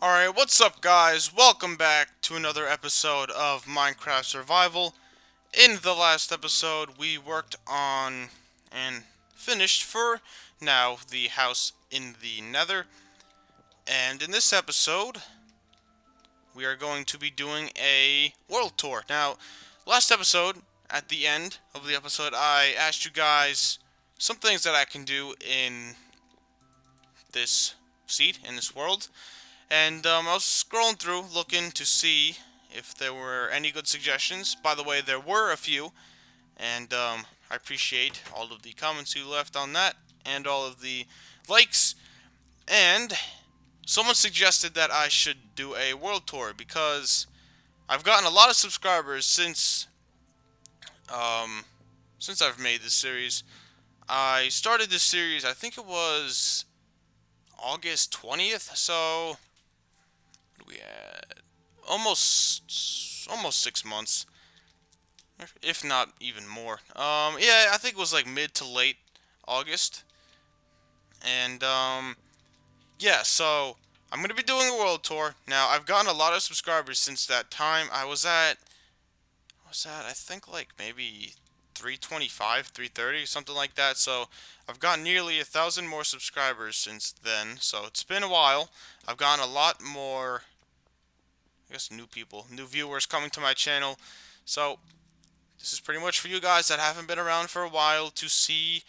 Alright, what's up guys? Welcome back to another episode of Minecraft Survival. In the last episode, we worked on and finished for now the house in the nether. And in this episode, we are going to be doing a world tour. Now, last episode, at the end of the episode, I asked you guys some things that I can do in this seed, in this world. And I was scrolling through looking to see if there were any good suggestions. By the way, there were a few, and I appreciate all of the comments you left on that and all of the likes. And someone suggested that I should do a world tour because I've gotten a lot of subscribers um, since I've made this series. I started this series, I think it was August 20th, so what are we at? Almost 6 months, if not even more. Yeah, I think it was like mid to late August, and yeah. So I'm gonna be doing a world tour now. I've gotten a lot of subscribers since that time. I think like maybe 325, 330, something like that. So I've gotten nearly 1,000 more subscribers since then. So it's been a while. I've gotten a lot more, I guess, new people, new viewers coming to my channel. So this is pretty much for you guys that haven't been around for a while to see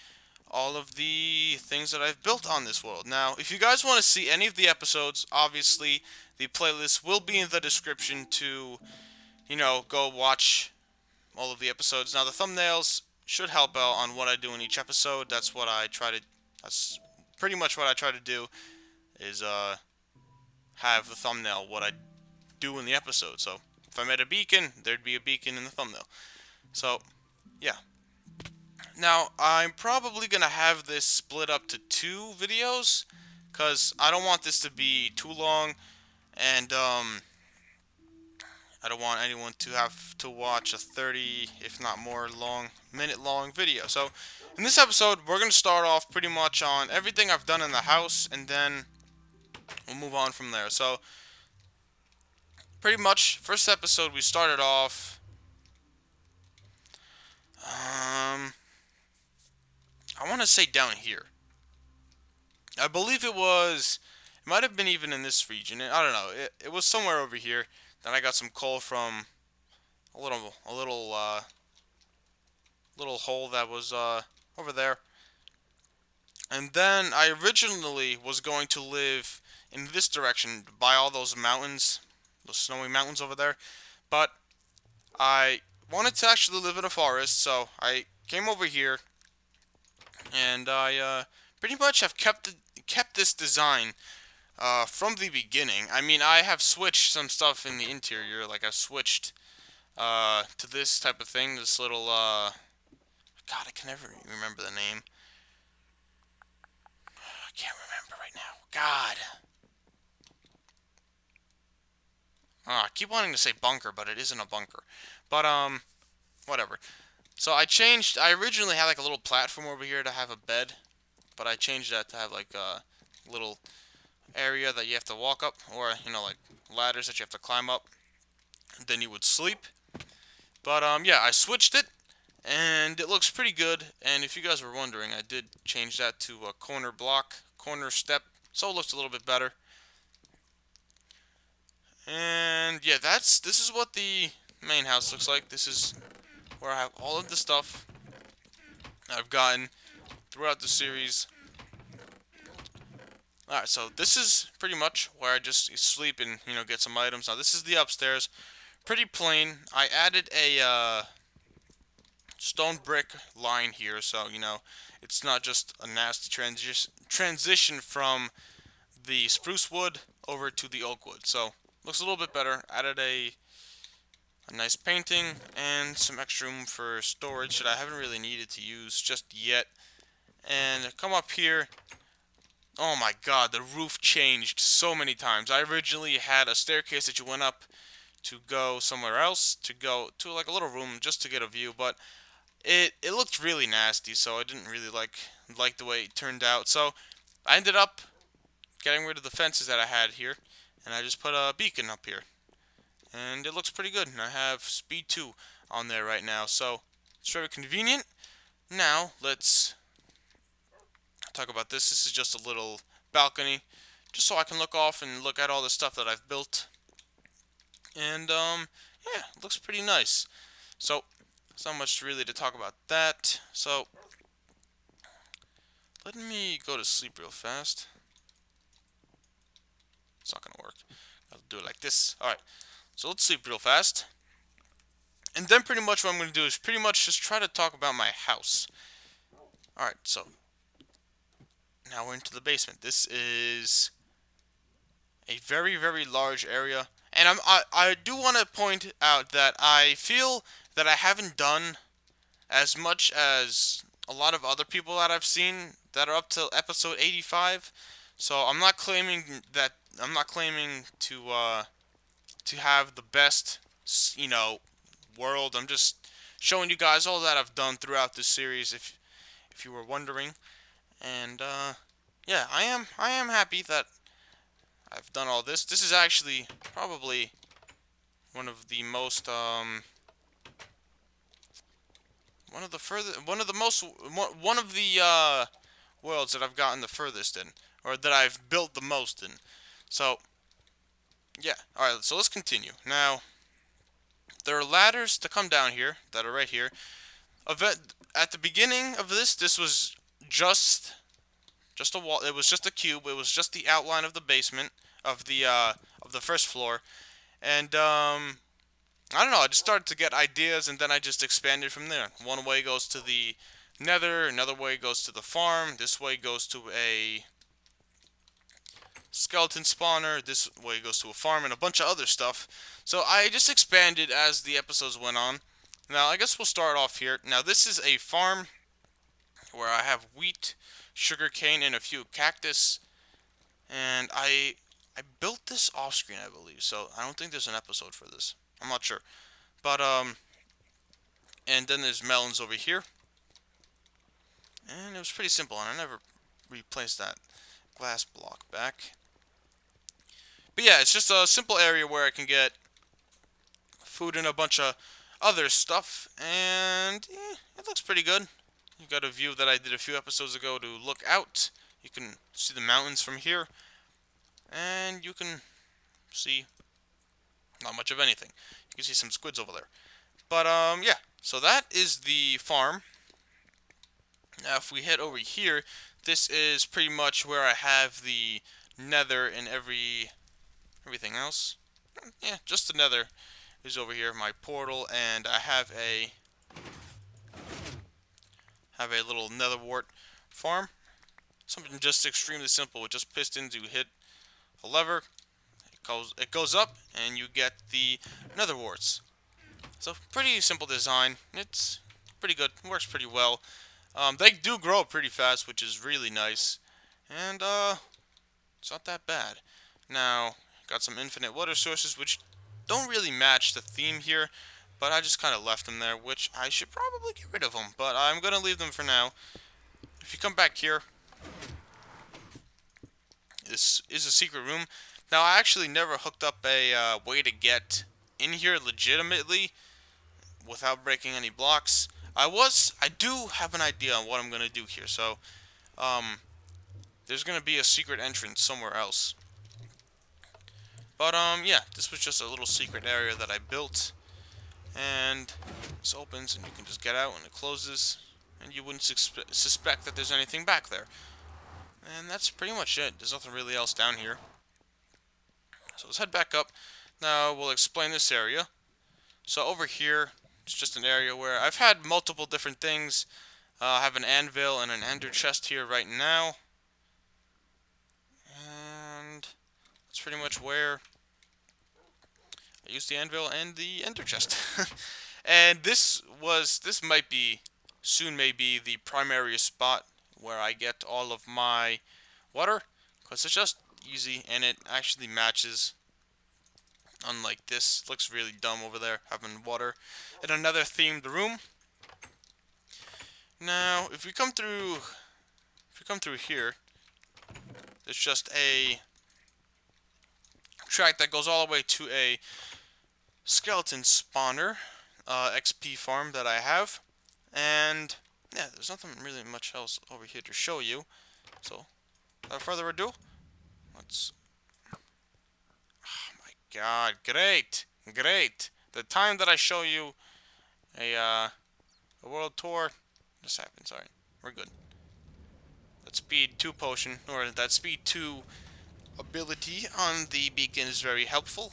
all of the things that I've built on this world. Now, if you guys want to see any of the episodes, obviously the playlist will be in the description to, go watch all of the episodes. Now, the thumbnails should help out on what I do in each episode. That's pretty much what I try to do is have the thumbnail what I do in the episode. So, if I met a beacon, there'd be a beacon in the thumbnail. So, yeah. Now, I'm probably going to have this split up to two videos because I don't want this to be too long and I don't want anyone to have to watch a 30, if not more, minute long video. So, in this episode, we're going to start off pretty much on everything I've done in the house and then we'll move on from there. So, pretty much, first episode, we started off. Um, I want to say down here. I believe it was. It might have been even in this region. I don't know. It was somewhere over here. Then I got some coal from a little hole that was over there. And then I originally was going to live in this direction by all those mountains, those snowy mountains over there. But I wanted to actually live in a forest, so I came over here, and I pretty much have kept this design from the beginning. I mean, I have switched some stuff in the interior, like I've switched to this type of thing. This little God, I can never remember the name. I can't remember right now. God, I keep wanting to say bunker, but it isn't a bunker. But whatever. So I changed. I originally had like a little platform over here to have a bed, but I changed that to have like a little area that you have to walk up, or like ladders that you have to climb up. Then you would sleep. But yeah, I switched it, and it looks pretty good. And if you guys were wondering, I did change that to a corner block, corner step, so it looks a little bit better. And yeah, this is what the main house looks like. This is where I have all of the stuff I've gotten throughout the series. Alright, so this is pretty much where I just sleep and, get some items. Now, this is the upstairs. Pretty plain. I added a stone brick line here, so, it's not just a nasty transition from the spruce wood over to the oak wood. So, looks a little bit better. Added a nice painting and some extra room for storage that I haven't really needed to use just yet. And come up here. Oh my god, the roof changed so many times. I originally had a staircase that you went up to go somewhere else, to go to like a little room just to get a view, but it looked really nasty, so I didn't really like the way it turned out. So I ended up getting rid of the fences that I had here, and I just put a beacon up here, and it looks pretty good. And I have speed 2 on there right now, so it's very convenient. Now let's talk about this. This is just a little balcony, just so I can look off and look at all the stuff that I've built. And yeah, it looks pretty nice. So, there's not much really to talk about that. So, let me go to sleep real fast. It's not gonna work. I'll do it like this. Alright, so let's sleep real fast. And then pretty much what I'm gonna do is pretty much just try to talk about my house. Alright, so now we're into the basement. This is a very, very large area. And I do want to point out that I feel that I haven't done as much as a lot of other people that I've seen that are up to episode 85. So I'm not claiming that to have the best, world. I'm just showing you guys all that I've done throughout this series, if you were wondering. And yeah, I am happy that I've done all this. This is actually probably one of the most one of the worlds that I've gotten the furthest in, or that I've built the most in. So yeah, all right. So let's continue. Now there are ladders to come down here that are right here. At the beginning of this was just a wall. It was just a cube. It was just the outline of the basement of the first floor, and I don't know. I just started to get ideas, and then I just expanded from there. One way goes to the Nether, another way goes to the farm. This way goes to a skeleton spawner. This way goes to a farm and a bunch of other stuff. So I just expanded as the episodes went on. Now I guess we'll start off here. Now this is a farm where I have wheat, sugarcane, and a few cactus. And I built this off screen, I believe. So I don't think there's an episode for this. I'm not sure. But and then there's melons over here. And it was pretty simple, and I never replaced that glass block back. But yeah, it's just a simple area where I can get food and a bunch of other stuff, and it looks pretty good. You got a view that I did a few episodes ago to look out. You can see the mountains from here, and you can see not much of anything. You can see some squids over there. But yeah, so that is the farm. Now if we head over here, this is pretty much where I have the Nether and everything else. Yeah, just the Nether is over here, my portal, and I have a little Nether wart farm. Something just extremely simple with just pistons. You hit a lever, it goes up, and you get the Nether warts. So pretty simple design. It's pretty good. Works pretty well. They do grow pretty fast, which is really nice, and it's not that bad. Now got some infinite water sources, which don't really match the theme here, but I just kind of left them there, which I should probably get rid of them, but I'm gonna leave them for now. If you come back here, this is a secret room. Now I actually never hooked up a way to get in here legitimately without breaking any blocks. I do have an idea on what I'm gonna do here. So, there's gonna be a secret entrance somewhere else. But yeah, this was just a little secret area that I built, and this opens, and you can just get out, and it closes, and you wouldn't suspect that there's anything back there. And that's pretty much it. There's nothing really else down here. So let's head back up. Now we'll explain this area. So over here, it's just an area where I've had multiple different things. I have an anvil and an ender chest here right now. And that's pretty much where I use the anvil and the ender chest. And this might be, soon may be, the primary spot where I get all of my water. Because it's just easy and it actually matches. Unlike this, looks really dumb over there, having water in another themed room. Now, if we come through here, there's just a track that goes all the way to a skeleton spawner XP farm that I have. And yeah, there's nothing really much else over here to show you. So without further ado, let's... Oh my god, great! Great! The time that I show you a world tour just happened, sorry. We're good. That speed 2 potion, or that speed 2 ability on the beacon is very helpful.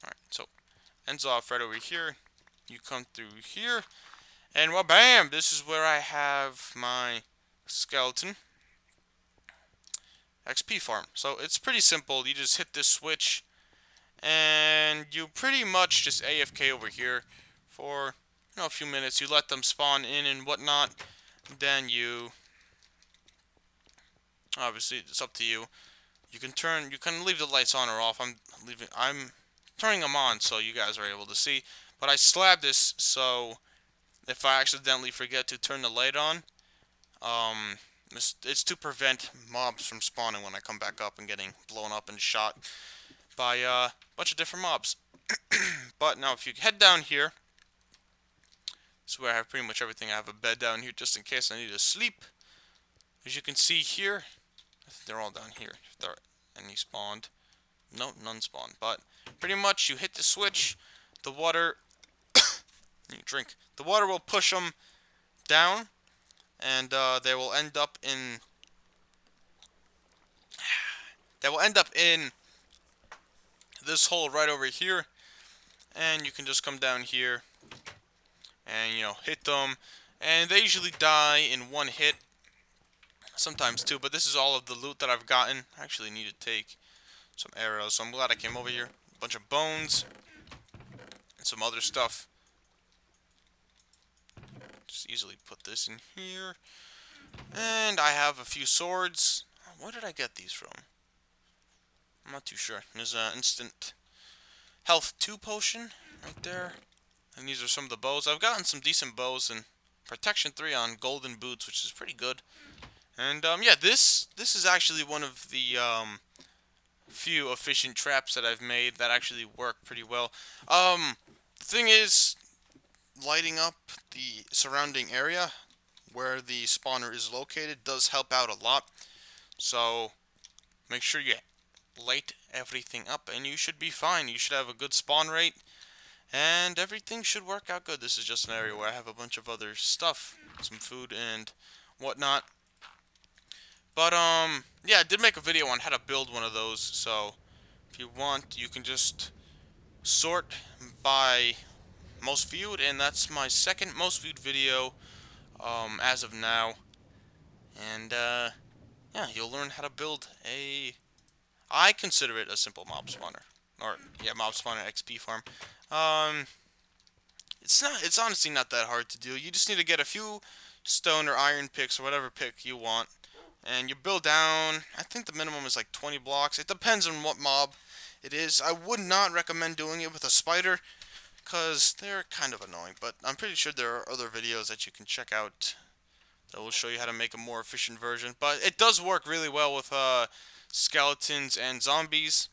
Alright, so ends off right over here. You come through here, and well, bam! This is where I have my skeleton XP farm. So it's pretty simple. You just hit this switch, and you pretty much just AFK over here for a few minutes. You let them spawn in and whatnot. Then you, obviously, it's up to you. You can leave the lights on or off. I'm turning them on so you guys are able to see. But I slabbed this so if I accidentally forget to turn the light on, it's to prevent mobs from spawning when I come back up and getting blown up and shot by a bunch of different mobs. But now if you head down here, this is where I have pretty much everything. I have a bed down here just in case I need to sleep. As you can see here, I think they're all down here. If there are any spawned. No, none spawned. But pretty much you hit the switch, the water, you drink. The water will push them down, and they will end up in this hole right over here. And you can just come down here and hit them, and they usually die in one hit, sometimes two. But this is all of the loot that I've gotten. I actually need to take some arrows, so I'm glad I came over here. A bunch of bones and some other stuff. Just easily put this in here. And I have a few swords. Where did I get these from? I'm not too sure. There's an instant health 2 potion right there. And these are some of the bows. I've gotten some decent bows and protection 3 on golden boots, which is pretty good. And yeah, this is actually one of the few efficient traps that I've made that actually work pretty well. The thing is, lighting up the surrounding area where the spawner is located does help out a lot. So make sure you light everything up and you should be fine. You should have a good spawn rate and everything should work out good. This is just an area where I have a bunch of other stuff, some food and whatnot. But yeah, I did make a video on how to build one of those, so if you want, you can just sort by most viewed, and that's my second most viewed video as of now. And yeah, you'll learn how to build I consider it a simple mob spawner, or yeah, mob spawner XP farm. It's honestly not that hard to do. You just need to get a few stone or iron picks or whatever pick you want, and you build down. I think the minimum is like 20 blocks. It depends on what mob it is. I would not recommend doing it with a spider, because they're kind of annoying, but I'm pretty sure there are other videos that you can check out that will show you how to make a more efficient version. But it does work really well with skeletons and zombies.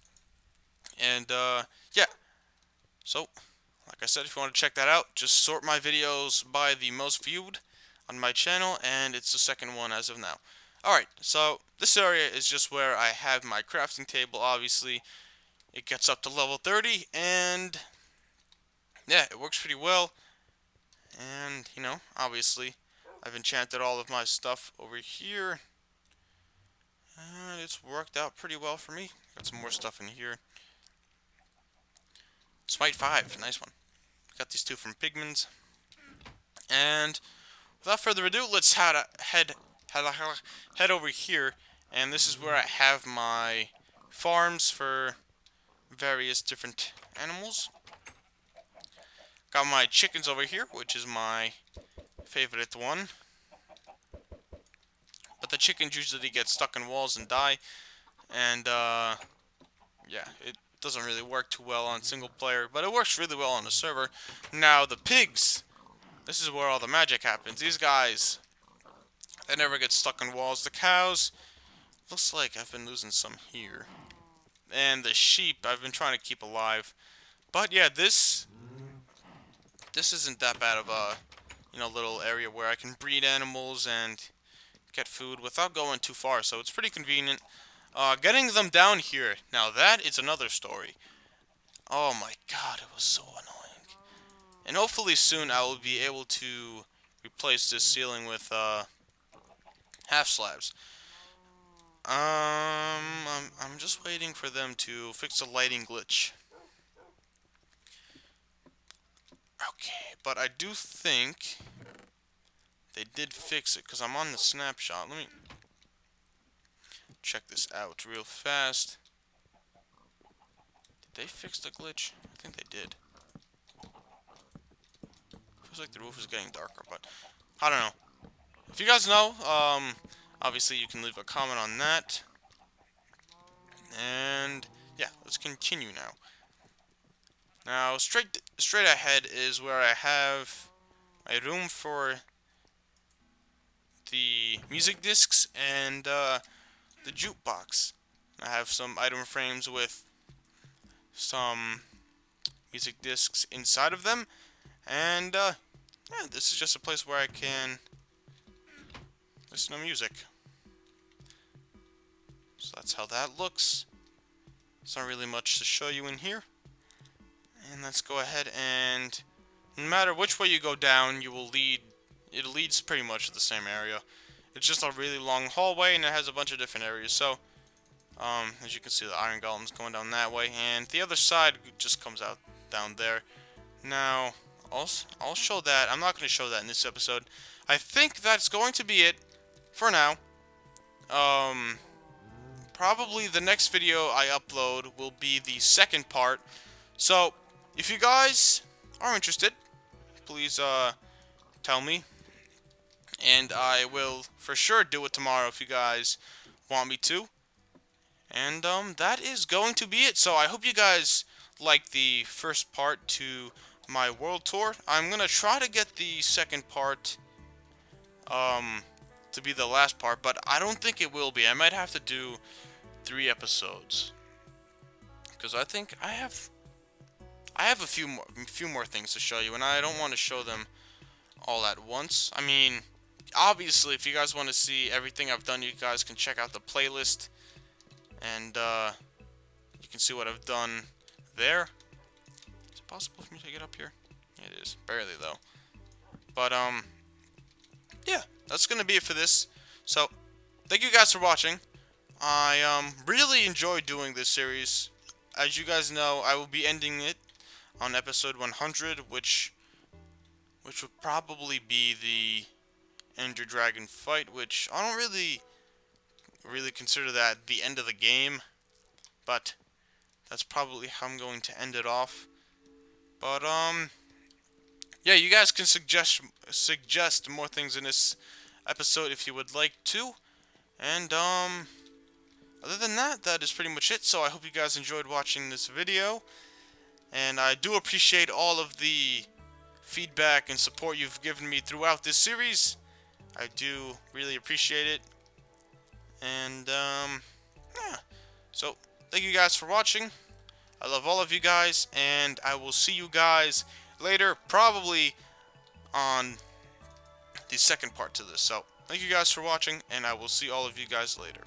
And yeah, so like I said, if you want to check that out, just sort my videos by the most viewed on my channel, and it's the second one as of now. Alright, so this area is just where I have my crafting table. Obviously, it gets up to level 30, and yeah, it works pretty well. And, obviously, I've enchanted all of my stuff over here, and it's worked out pretty well for me. Got some more stuff in here. Smite 5, nice one. Got these 2 from Pigmans. And without further ado, let's head over here. And this is where I have my farms for various different animals. Got my chickens over here, which is my favorite one. But the chickens usually get stuck in walls and die. And yeah, it doesn't really work too well on single player, but it works really well on the server. Now the pigs, this is where all the magic happens. These guys, they never get stuck in walls. The cows, looks like I've been losing some here. and the sheep I've been trying to keep alive. But yeah, this isn't that bad of a little area where I can breed animals and get food without going too far. So it's pretty convenient. Getting them down here, now that is another story. Oh my god, it was so annoying. And hopefully soon I will be able to replace this ceiling with half slabs. I'm just waiting for them to fix the lighting glitch. Okay, but I do think they did fix it because I'm on the snapshot. Let me check this out real fast. Did they fix the glitch? I think they did. Feels like the roof is getting darker, but I don't know. If you guys know, obviously you can leave a comment on that. And yeah, let's continue now. Now, straight ahead is where I have a room for the music discs and the jukebox. I have some item frames with some music discs inside of them, and yeah, this is just a place where I can listen to music. So that's how that looks. There's not really much to show you in here. And let's go ahead and no matter which way you go down, you will lead. It leads pretty much to the same area. It's just a really long hallway, and it has a bunch of different areas. So, as you can see, the iron golem's going down that way, and the other side just comes out down there. Now, I'll show that. I'm not going to show that in this episode. I think that's going to be it for now. Probably the next video I upload will be the second part. So, if you guys are interested, please tell me, and I will for sure do it tomorrow if you guys want me to. And that is going to be it. So I hope you guys like the first part to my world tour. I'm gonna try to get the second part to be the last part, but I don't think it will be. I might have to do 3 episodes because I think I have a few more things to show you, and I don't want to show them all at once. I mean, obviously, if you guys want to see everything I've done, you guys can check out the playlist, and you can see what I've done there. Is it possible for me to get up here? Yeah, it is. Barely, though. But, yeah, that's going to be it for this. So, thank you guys for watching. I really enjoyed doing this series. As you guys know, I will be ending it on episode 100, which would probably be the Ender Dragon fight, which I don't really consider that the end of the game, but that's probably how I'm going to end it off. But yeah, you guys can suggest more things in this episode if you would like to, and other than that, that is pretty much it. So I hope you guys enjoyed watching this video, and I do appreciate all of the feedback and support you've given me throughout this series. I do really appreciate it. And yeah. So thank you guys for watching. I love all of you guys, and I will see you guys later, probably on the second part to this. So thank you guys for watching, and I will see all of you guys later.